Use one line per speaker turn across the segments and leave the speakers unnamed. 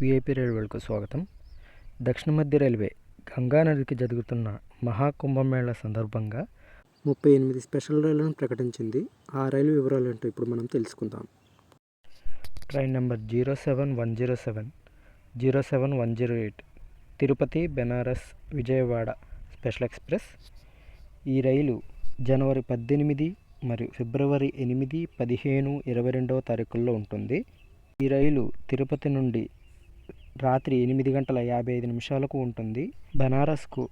VIP రైల్వేలకు స్వాగతం. దక్షిణ మధ్య రైల్వే గంగా నదికి జరుగుతున్న మహాకుంభమేళా సందర్భంగా 38 స్పెషల్ రైళ్లను ప్రకటించింది. ఆ రైలు వివరాలు ఏంటో ఇప్పుడు మనం తెలుసుకుందాం. Train number 07107, 07108 Tirupati, Benaras, Vijayawada special express. ఈ రైలు జనవరి 18 మరియు ఫిబ్రవరి 8, 15, 22వ తారీఖుల్లో ఉంటుంది. ఈ రైలు తిరుపతి నుండి రాత్రి 8:55 ఉంటుంది. బెనారస్కు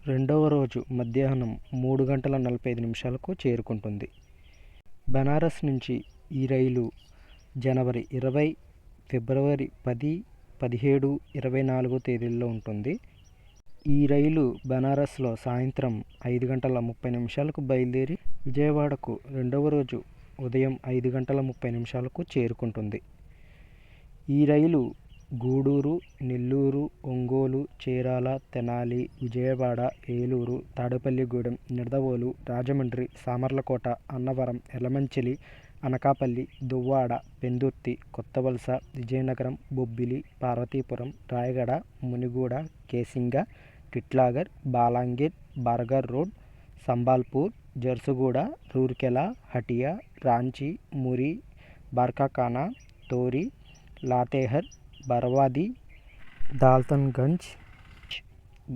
రెండవ రోజు మధ్యాహ్నం 3:45 చేరుకుంటుంది. బెనారస్ నుంచి ఈ రైలు జనవరి 20, ఫిబ్రవరి 10, 17, 24 తేదీల్లో ఉంటుంది. ఈ రైలు బెనారస్లో సాయంత్రం 5:30 బయలుదేరి విజయవాడకు రెండవ రోజు ఉదయం 5:30 చేరుకుంటుంది. ఈ రైలు Gudur, Nellore, Ongole, Chirala, Tenali, Vijayawada, Eluru, Tadepalligudem, Nidadavolu, Rajahmundry, Samalkot, Annavaram, Yalamanchili, Anakapalle, Duvvada, Pendurthi, Kothavalasa, Vizianagaram, Bobbili, Parvathipuram, Rayagada, Muniguda, Kesinga, Titlagarh, Balangir, Bargarh road, Sambalpur, Jharsuguda, Rourkela, Hatia, Ranchi, Muri, Barkakana, Tori, Latehar, Barwadih, Daltonganj,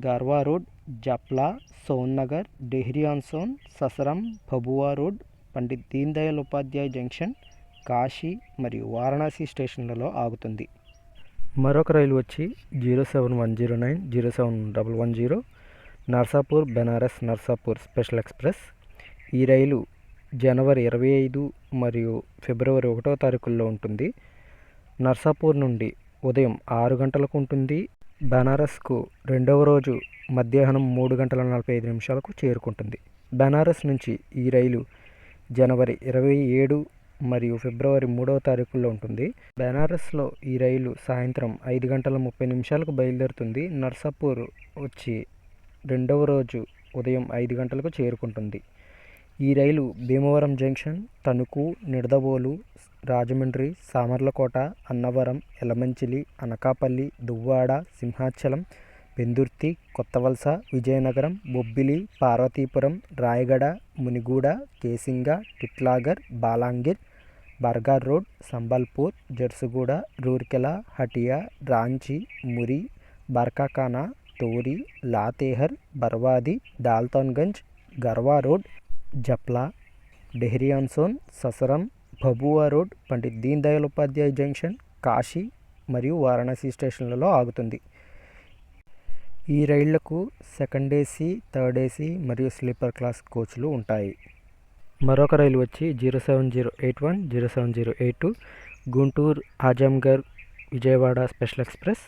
Garhwa road, Japla, Sonnagar, Dehri on Sone, Sasaram, Bhabua road, Pandit Deen Dayal Upadhyaya junction, Kashi మరియు వారణాసి స్టేషన్లలో ఆగుతుంది. మరొక రైలు వచ్చి 07109, 07110 నర్సాపూర్, బెనారస్, నర్సాపూర్ స్పెషల్ ఎక్స్ప్రెస్. ఈ రైలు జనవరి 25 మరియు ఫిబ్రవరి 1వ తారీఖుల్లో ఉంటుంది. నర్సాపూర్ నుండి ఉదయం 6 గంటలకు ఉంటుంది. బెనారస్కు రెండవ రోజు మధ్యాహ్నం 3:45 చేరుకుంటుంది. బెనారస్ నుంచి ఈ రైలు జనవరి 27 మరియు ఫిబ్రవరి 3వ తారీఖుల్లో ఉంటుంది. బెనారస్లో ఈ రైలు సాయంత్రం 5:30 బయలుదేరుతుంది. నర్సాపూర్ వచ్చి రెండవ రోజు ఉదయం 5 గంటలకు చేరుకుంటుంది. ఈ రైలు Bhimavaram junction, Tanuku, Nidadavolu, Rajahmundry, Samalkot, Annavaram, Yalamanchili, Anakapalle, Duvvada, Simhachalam, Pendurthi, Kothavalasa, Vizianagaram, Bobbili, Parvathipuram, Rayagada, Muniguda, Kesinga, Titlagarh, Balangir, Bargarh road, Sambalpur, Jharsuguda, Rourkela, Hatia, Ranchi, Muri, Barkakana, Tori, Latehar, Barwadih, Daltonganj, Garhwa road, Japla, Dehri on Sone, Sasaram, Bhabua road, Pandit Deen Dayal Upadhyaya junction, Kashi మరియు వారణాసి స్టేషన్లలో ఆగుతుంది. ఈ రైళ్లకు సెకండ్ ఏసీ, థర్డ్ ఏసీ మరియు స్లీపర్ క్లాస్ కోచ్లు ఉంటాయి. మరొక రైలు వచ్చి 07081, 07082 గుంటూరు, ఆజంఘర్, విజయవాడ స్పెషల్ ఎక్స్ప్రెస్.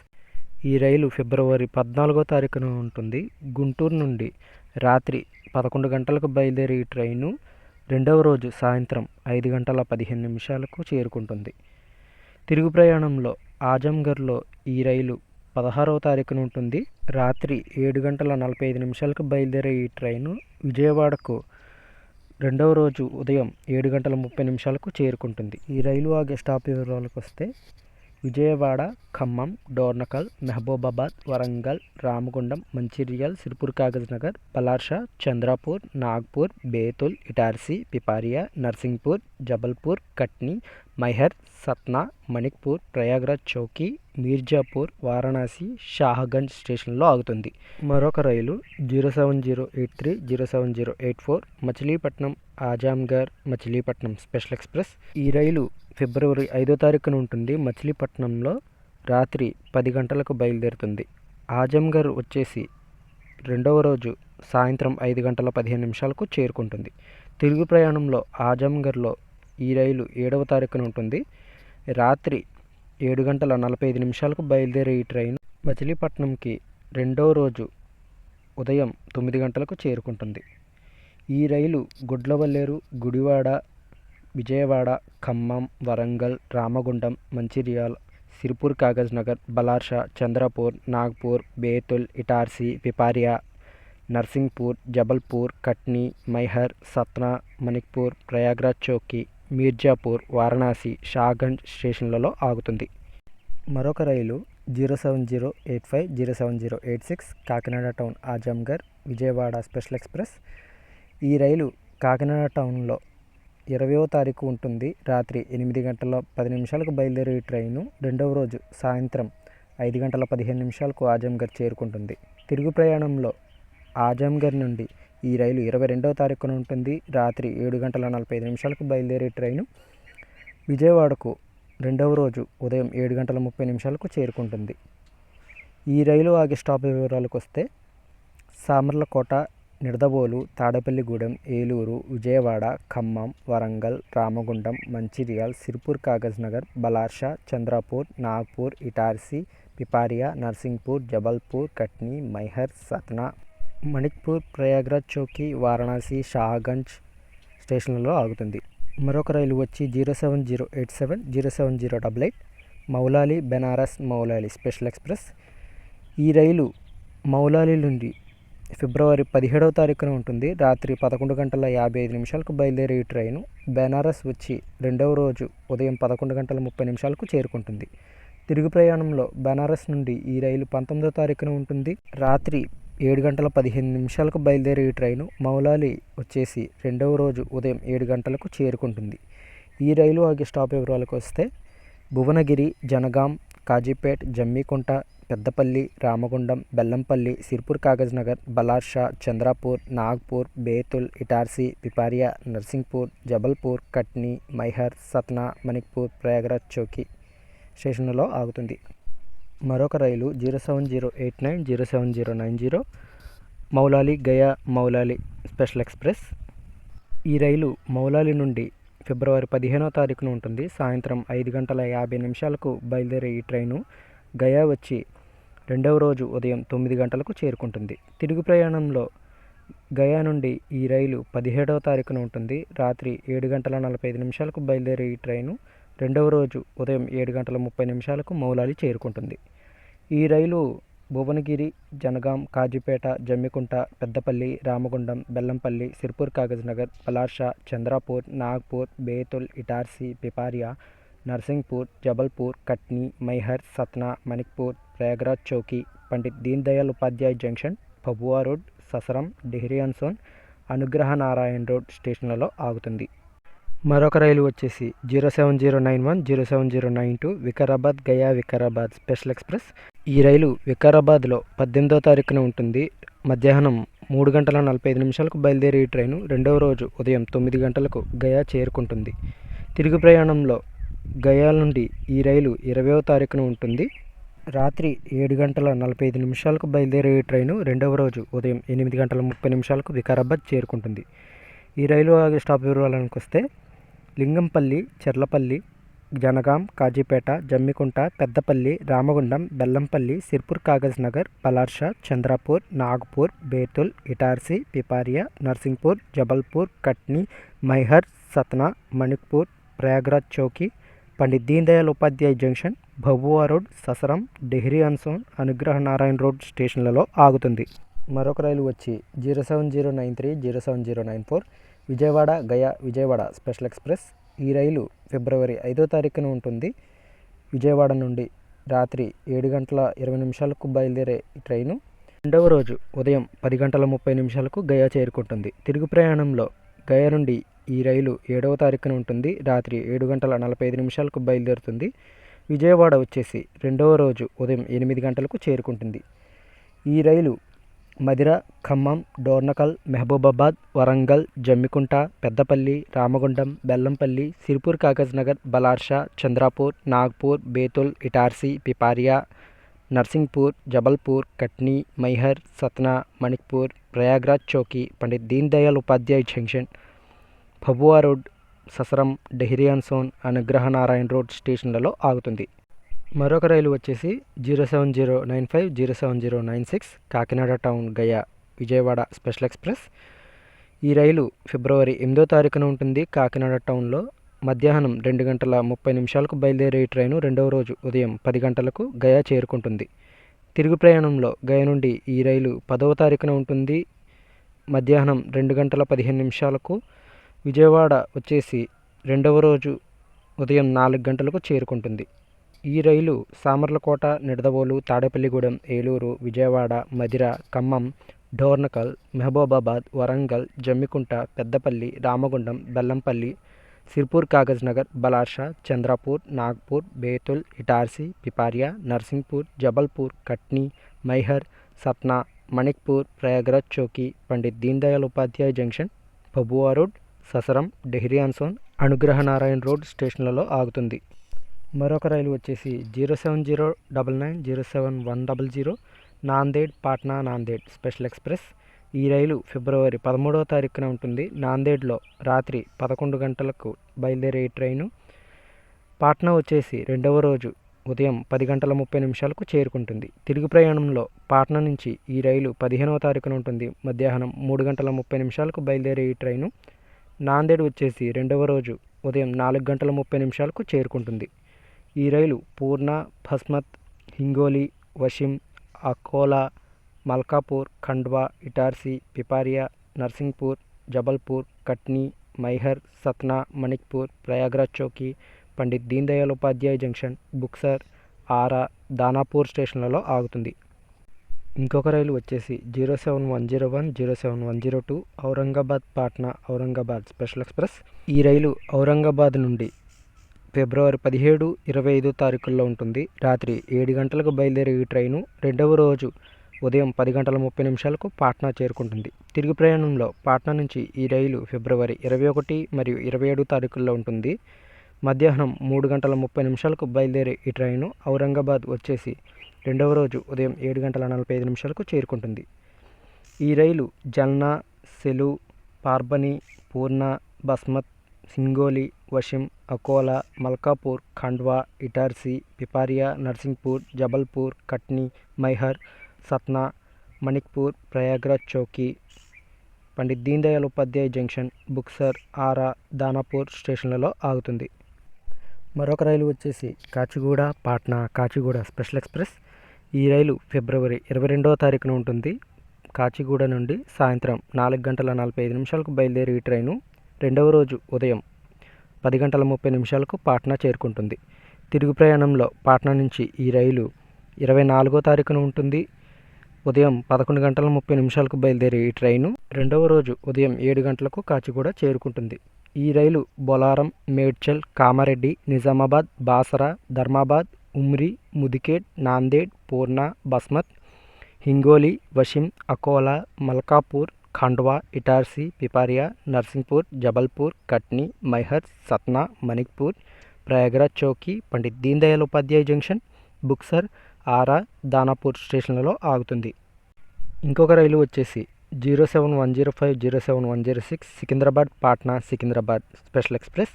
ఈ రైలు ఫిబ్రవరి 14వ తారీఖున ఉంటుంది. గుంటూరు నుండి రాత్రి 11 గంటలకు బయలుదేరి ఈ ట్రైను రెండవ రోజు సాయంత్రం 5:15 చేరుకుంటుంది. తిరుగు ప్రయాణంలో ఆజంఘర్లో ఈ రైలు 16వ తారీఖున ఉంటుంది. రాత్రి 7:45 బయలుదేరే ఈ ట్రైను విజయవాడకు రెండవ రోజు ఉదయం 7:30 చేరుకుంటుంది. ఈ రైలు ఆగే స్టాప్ వివరాలకు వస్తే విజయవాడ, ఖమ్మం, డోర్నకల్, మహబూబాబాద్, వరంగల్, రామగుండం, మంచిర్యాల్, సిర్పూర్ కాగజ్ నగర్, పలార్షా, చంద్రపూర్, నాగ్పూర్, బేతుల్, ఇటార్సీ, పిపారియా, నర్సింగ్పూర్, జబల్పూర్, కట్నీ, మైహర్, సత్నా, మణిక్పూర్, ప్రయాగ్రాజ్ చౌకీ, మీర్జాపూర్, వారణాసి, షాహగంజ్ స్టేషన్లో ఆగుతుంది. మరొక రైలు 07083, 07084 మచిలీపట్నం, ఆజంఘర్, మచిలీపట్నం స్పెషల్ ఎక్స్ప్రెస్. ఈ రైలు ఫిబ్రవరి 5వ తారీఖున ఉంటుంది. మచిలీపట్నంలో రాత్రి 10 గంటలకు బయలుదేరుతుంది. ఆజంఘర్ వచ్చేసి రెండవ రోజు సాయంత్రం 5:15 చేరుకుంటుంది. తిరుగు ప్రయాణంలో ఆజంఘర్లో ఈ రైలు 7వ తారీఖున ఉంటుంది. రాత్రి 7:45 బయలుదేరే ఈ ట్రైన్ మచిలీపట్నంకి రెండవ రోజు ఉదయం 9 గంటలకు చేరుకుంటుంది. ఈ రైలు గుడ్లవల్లేరు, గుడివాడ, విజయవాడ, ఖమ్మం, వరంగల్, రామగుండం, మంచిర్యాల్, సిర్పూర్ కాగజ్ నగర్, బలార్షా, చంద్రపూర్, నాగ్పూర్, బేతుల్, ఇటార్సీ, పిపారియా, నర్సింగ్పూర్, జబల్పూర్, కట్నీ, మైహర్, సత్నా, మణిక్పూర్, ప్రయాగ్రాజ్ చౌకీ, మీర్జాపూర్, వారణాసి, షాగంజ్ స్టేషన్లలో ఆగుతుంది. మరొక రైలు 07085 07086 Kakinada town Azamgarh Vijayawada special express. ఈ రైలు కాకినాడ టౌన్లో 20వ తారీఖు ఉంటుంది. రాత్రి 8 గంటల 10 నిమిషాలకు బయలుదేరే ఈ ట్రైను రెండవ రోజు సాయంత్రం 5 గంటల 15 నిమిషాలకు ఆజంఘర్ చేరుకుంటుంది. తిరుగు ప్రయాణంలో ఆజంఘర్ నుండి ఈ రైలు 22వ తారీఖున ఉంటుంది. రాత్రి 7 గంటల 45 నిమిషాలకు బయలుదేరే ట్రైను విజయవాడకు రెండవ రోజు ఉదయం 7 గంటల 30 నిమిషాలకు చేరుకుంటుంది. ఈ రైలు ఆగే స్టాప్ వివరాలకు వస్తే సామర్లకోట, నిడదవోలు, తాడేపల్లిగూడెం, ఏలూరు, విజయవాడ, ఖమ్మం, వరంగల్, రామగుండం, మంచిర్యాల్, సిర్పూర్ కాగజ్నగర్, బలార్షా, చంద్రపూర్, నాగ్పూర్, ఇటార్సీ, పిపారియా, నర్సింగ్పూర్, జబల్పూర్, కట్నీ, మైహర్, సత్నా, మణిక్పూర్, ప్రయాగ్రాజ్ చౌకీ, వారణాసి, షాహగంజ్ స్టేషన్లలో ఆగుతుంది. మరొక రైలు వచ్చి 07087 07088 మౌలాలి బెనారస్ మౌలాలి స్పెషల్ ఎక్స్ప్రెస్. ఈ రైలు మౌలాలి నుండి ఫిబ్రవరి 17వ తారీఖున ఉంటుంది. రాత్రి 11 గంటల 55 నిమిషాలకు బయలుదేరే ఈ ట్రైను బెనారస్ వచ్చి రెండవ రోజు ఉదయం 11 గంటల 30 నిమిషాలకు చేరుకుంటుంది. తిరుగు ప్రయాణంలో బెనారస్ నుండి ఈ రైలు 19వ తారీఖున ఉంటుంది. రాత్రి 7 గంటల 15 నిమిషాలకు బయలుదేరే ఈ ట్రైను మౌలాలి వచ్చేసి రెండవ రోజు ఉదయం 7 గంటలకు చేరుకుంటుంది. ఈ రైలు ఆగే స్టాప్ వివరాలకు వస్తే భువనగిరి, జనగాం, కాజీపేట్, జమ్మికుంట, పెద్దపల్లి, రామగుండం, బెల్లంపల్లి, సిర్పూర్ కాగజ్నగర్, బలార్షా, చంద్రపూర్, నాగ్పూర్, బేతుల్, ఇటార్సీ, పిపారియా, నర్సింగ్పూర్, జబల్పూర్, కట్నీ, మైహర్, సత్నా, మణిక్పూర్, ప్రయాగ్రాజ్ చౌకీ స్టేషన్లలో ఆగుతుంది. మరొక రైలు 07089 07090 మౌలాలి గయా మౌలాలి స్పెషల్ ఎక్స్ప్రెస్. ఈ రైలు మౌలాలి నుండి ఫిబ్రవరి 15వ తారీఖున ఉంటుంది. సాయంత్రం 5 గంటల 50 నిమిషాలకు బయలుదేరే ఈ ట్రైను గయా వచ్చి రెండవ రోజు ఉదయం 9 గంటలకు చేరుకుంటుంది. తిరుగు ప్రయాణంలో గయా నుండి ఈ రైలు 17వ తారీఖున ఉంటుంది. రాత్రి 7 గంటల 45 నిమిషాలకు బయలుదేరే ఈ ట్రైను రెండవ రోజు ఉదయం 7 గంటల 30 నిమిషాలకు మౌలాలి చేరుకుంటుంది. ఈ రైలు భువనగిరి, జనగాం, కాజీపేట, జమ్మికుంట, పెద్దపల్లి, రామగుండం, బెల్లంపల్లి, సిర్పూర్ కాగజ్నగర్, బలార్షా, చంద్రపూర్, నాగ్పూర్, బేతుల్, ఇటార్సీ, పిపారియా, నర్సింగ్పూర్, జబల్పూర్, కట్నీ, మైహర్, సత్నా, మణిక్పూర్, ప్రయాగ్రాజ్ చౌకీ, పండిత్ దీన్ దయాళ్ ఉపాధ్యాయ్ జంక్షన్, భభువా రోడ్, ససరం, డిహ్రీ అన్సోన్, అనుగ్రహ నారాయణ్ రోడ్ స్టేషన్లలో ఆగుతుంది. మరొక రైలు వచ్చేసి 07091 07092 వికారాబాద్ గయా వికారాబాద్ స్పెషల్ ఎక్స్ప్రెస్. ఈ రైలు వికారాబాద్లో 18వ తారీఖున ఉంటుంది. మధ్యాహ్నం 3 గంటల 45 నిమిషాలకు బయలుదేరే ఈ ట్రైను రెండవ రోజు ఉదయం 9 గంటలకు గయా చేరుకుంటుంది. తిరుగు ప్రయాణంలో గయా నుండి ఈ రైలు 20వ తారీఖున ఉంటుంది. రాత్రి 7 గంటల 45 నిమిషాలకు బయలుదేరే ఈ ట్రైను రెండవ రోజు ఉదయం 8 గంటల 30 నిమిషాలకు వికారాబాద్ చేరుకుంటుంది. ఈ రైలు ఆగే స్టాప్ వివరాలకు వస్తే లింగంపల్లి, చెర్లపల్లి, జనగాం, కాజీపేట, జమ్మికుంట, పెద్దపల్లి, రామగుండం, బెల్లంపల్లి, సిర్పూర్ కాగజ్నగర్, బలార్షా, చంద్రపూర్, నాగ్పూర్, బేతుల్, ఇటార్సీ, పిపారియా, నర్సింగ్పూర్, జబల్పూర్, కట్నీ, మైహర్, సత్నా, మణిక్పూర్, ప్రయాగ్రాజ్ చౌకీ, పండిత్ దీన్ దయాళ్ ఉపాధ్యాయ్ జంక్షన్, భభువా రోడ్, ససరం, డిహ్రీ అన్సోన్, అనుగ్రహ నారాయణ్ రోడ్ స్టేషన్లలో ఆగుతుంది. మరొక రైలు వచ్చి 07093 07094 విజయవాడ గయా విజయవాడ స్పెషల్ ఎక్స్ప్రెస్. ఈ రైలు ఫిబ్రవరి 5వ తారీఖున ఉంటుంది. విజయవాడ నుండి రాత్రి 7 గంటల 20 నిమిషాలకు బయలుదేరే ట్రైను రెండవ రోజు ఉదయం 10 గంటల 30 నిమిషాలకు గయా చేరుకుంటుంది. తిరుగు ప్రయాణంలో గయా నుండి ఈ రైలు 7వ తారీఖున ఉంటుంది. రాత్రి 7 గంటల 45 నిమిషాలకు బయలుదేరుతుంది. విజయవాడ వచ్చేసి రెండవ రోజు ఉదయం 8 గంటలకు చేరుకుంటుంది. ఈ రైలు మదిర, ఖమ్మం, డోర్నకల్, మహబూబాబాద్, వరంగల్, జమ్మికుంట, పెద్దపల్లి, రామగుండం, బెల్లంపల్లి, సిర్పూర్ కాగజ్నగర్, బలార్షా, చంద్రపూర్, నాగ్పూర్, బేతుల్, ఇటార్సీ, పిపారియా, నర్సింగ్పూర్, జబల్పూర్, కట్నీ, మైహర్, సత్నా, మణిక్పూర్, ప్రయాగ్రాజ్ చౌకీ, పండిత్ దీన్ దయాళ్ ఉపాధ్యాయ్ జంక్షన్, భభువా రోడ్, ససరం, డిహ్రీ అన్సోన్, అనుగ్రహ నారాయణ్ రోడ్ స్టేషన్లలో ఆగుతుంది. మరొక రైలు వచ్చేసి 07095 07096 Kakinada town Gaya Vijayawada special express. ఈ రైలు ఫిబ్రవరి 8వ తారీఖున ఉంటుంది. కాకినాడ టౌన్లో మధ్యాహ్నం 2 గంటల 30 నిమిషాలకు బయలుదేరే ఈ ట్రైను రెండవ రోజు ఉదయం 10 గంటలకు గయా చేరుకుంటుంది. తిరుగు ప్రయాణంలో గయా నుండి ఈ రైలు 10వ తారీఖున ఉంటుంది. మధ్యాహ్నం 2 గంటల 15 నిమిషాలకు విజయవాడ వచ్చేసి రెండవ రోజు ఉదయం 4 గంటలకు చేరుకుంటుంది. ఈ రైలు Samalkot, Nidadavolu, Tadepalligudem, Eluru, Vijayawada, Madhira, Khammam, Dornakal, Mahabubabad, Warangal, Jammikunta, Peddapalli, Ramagundam, Bellampalli, Sirpur Kagaz Nagar, Balharshah, Chandrapur, Nagpur, Betul, Itarsi, Pipariya, Narsinghpur, Jabalpur, Katni, Maihar, Satna, Manikpur, Prayagraj Chheoki, Pandit Deen Dayal Upadhyay junction, Bhabua road, Sasaram, Dehri on Sone, Anugraha Narayan road స్టేషన్లలో ఆగుతుంది. మరొక రైలు వచ్చేసి 07099 07100 నాందేడ్ పాట్నా నాందేడ్ స్పెషల్ ఎక్స్ప్రెస్. ఈ రైలు ఫిబ్రవరి 13వ తారీఖున ఉంటుంది. నాందేడ్లో రాత్రి 11 గంటలకు బయలుదేరే ఈ ట్రైను పాట్నా వచ్చేసి రెండవ రోజు ఉదయం 10 గంటల 30 నిమిషాలకు చేరుకుంటుంది. తిరుగు ప్రయాణంలో పాట్నా నుంచి ఈ రైలు 15వ తారీఖున ఉంటుంది. మధ్యాహ్నం 3 గంటల 30 నిమిషాలకు బయలుదేరే ఈ ట్రైను నాందేడ్ వచ్చేసి రెండవ రోజు ఉదయం 4 గంటల 30 నిమిషాలకు చేరుకుంటుంది. ఈ రైలు పూర్ణ, భస్మత్, హింగోలి, వషిం, అకోలా, మల్కాపూర్, ఖండ్వా, ఇటార్సీ, పిపారియా, నర్సింగ్పూర్, జబల్పూర్, కట్నీ, మైహర్, సత్నా, మణిక్పూర్, ప్రయాగ్రాజ్ చౌకీ, పండిత్ దీన్ దయాళ్ ఉపాధ్యాయ్ జంక్షన్, బుక్సర్, ఆరా, దానాపూర్ స్టేషన్లలో ఆగుతుంది. ఇంకొక రైలు వచ్చేసి 07101 07102 ఔరంగాబాద్ పాట్నా ఔరంగాబాద్ స్పెషల్ ఎక్స్ప్రెస్. ఈ రైలు ఔరంగాబాద్ నుండి ఫిబ్రవరి 17, 25 తారీఖుల్లో ఉంటుంది. రాత్రి 7 గంటలకు బయలుదేరే ఈ ట్రైను రెండవ రోజు ఉదయం 10 గంటల 30 నిమిషాలకు పాట్నా చేరుకుంటుంది. తిరుగు ప్రయాణంలో పాట్నా నుంచి ఈ రైలు ఫిబ్రవరి 21 మరియు 27 తారీఖుల్లో ఉంటుంది. మధ్యాహ్నం 3 గంటల 30 నిమిషాలకు బయలుదేరే ఈ ట్రైను ఔరంగాబాద్ వచ్చేసి రెండవ రోజు ఉదయం 7 గంటల 45 నిమిషాలకు చేరుకుంటుంది. ఈ రైలు జల్నా, సెలు, పార్బనీ, పూర్ణ, బస్మత్, సింగోలి, వషిం, అకోలా, మల్కాపూర్, ఖండ్వా, ఇటార్సీ, పిపారియా, నర్సింగ్పూర్, జబల్పూర్, కట్నీ, మైహర్, సత్నా, మణిక్పూర్, ప్రయాగ్రాజ్ చౌకీ, పండిత్ దీన్ దయాళ్ ఉపాధ్యాయ్ జంక్షన్, బుక్సర్, ఆరా, దానాపూర్ స్టేషన్లలో ఆగుతుంది. మరొక రైలు వచ్చేసి కాచిగూడ పాట్నా కాచిగూడ స్పెషల్ ఎక్స్ప్రెస్. ఈ రైలు ఫిబ్రవరి 22వ తారీఖున ఉంటుంది. కాచిగూడ నుండి సాయంత్రం 4 గంటల 45 నిమిషాలకు బయలుదేరి ఈ ట్రైను రెండవ రోజు ఉదయం 10 గంటల 30 నిమిషాలకు పాట్నా చేరుకుంటుంది. తిరుగు ప్రయాణంలో పాట్నా నుంచి ఈ రైలు 24వ తారీఖున ఉంటుంది. ఉదయం 11 గంటల 30 నిమిషాలకు బయలుదేరే ఈ ట్రైను రెండవ రోజు ఉదయం 7 గంటలకు కాచిగూడ చేరుకుంటుంది. ఈ రైలు బొలారం, మేడ్చల్, కామారెడ్డి, నిజామాబాద్, బాసరా, ధర్మాబాద్, ఉమ్రి, ముదికేడ్, నాందేడ్, పూర్ణ, బస్మత్, హింగోలి, వషిం, అకోలా, మల్కాపూర్, ఖండ్వా, ఇటార్సీ, పిపారియా, నర్సింగ్పూర్, జబల్పూర్, కట్నీ, మైహర్, సత్నా, మణిక్పూర్, ప్రయాగ్రాజ్ చౌకీ, పండిత్ దీన్ దయాళ్ ఉపాధ్యాయ్ జంక్షన్, బుక్సర్, ఆరా, దానాపూర్ స్టేషన్లలో ఆగుతుంది. ఇంకొక రైలు వచ్చేసి 07105 07106 సికింద్రాబాద్ పాట్నా సికింద్రాబాద్ స్పెషల్ ఎక్స్ప్రెస్.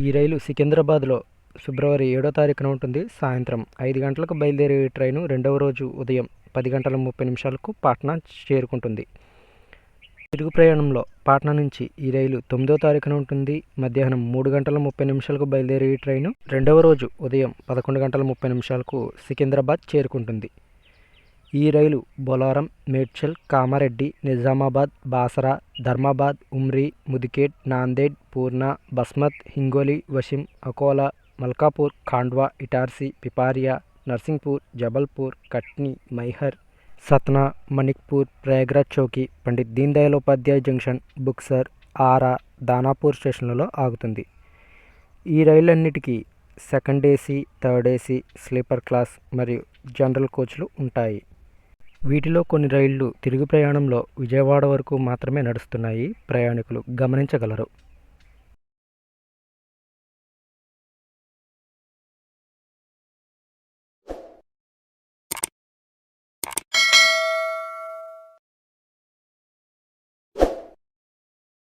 ఈ రైలు సికింద్రాబాద్లో ఫిబ్రవరి 7వ తారీఖున ఉంటుంది. సాయంత్రం 5 గంటలకు బయలుదేరే ఈ ట్రైను రెండవ రోజు ఉదయం 10 గంటల 30 నిమిషాలకు పాట్నా చేరుకుంటుంది. తిరుగు ప్రయాణంలో పాట్నా నుంచి ఈ రైలు 9వ తారీఖున ఉంటుంది. మధ్యాహ్నం 3 గంటల 30 నిమిషాలకు బయలుదేరే ఈ ట్రైను రెండవ రోజు ఉదయం 11 గంటల 30 నిమిషాలకు సికింద్రాబాద్ చేరుకుంటుంది. ఈ రైలు బొలారం, మేడ్చల్, కామారెడ్డి, నిజామాబాద్, బాసరా, ధర్మాబాద్, ఉమ్రి, ముదికేడ్, నాందేడ్, పూర్ణ, బస్మత్, హింగోలి, వషిం, అకోలా, మల్కాపూర్, ఖాండ్వా, ఇటార్సీ, పిపారియా, నర్సింగ్పూర్, జబల్పూర్, కట్నీ, మైహర్, సత్నా, మణిక్పూర్, ప్రయాగ్రాజ్ చౌకీ, పండిత్ దీన్ దయాళ్ ఉపాధ్యాయ్ జంక్షన్, బుక్సర్, ఆరా, దానాపూర్ స్టేషన్లలో ఆగుతుంది. ఈ రైళ్లన్నిటికీ second AC, third AC, sleeper class మరియు జనరల్ కోచ్లు ఉంటాయి. వీటిలో కొన్ని రైళ్లు తిరుగు ప్రయాణంలో విజయవాడ వరకు మాత్రమే నడుస్తున్నాయి. ప్రయాణికులు గమనించగలరు.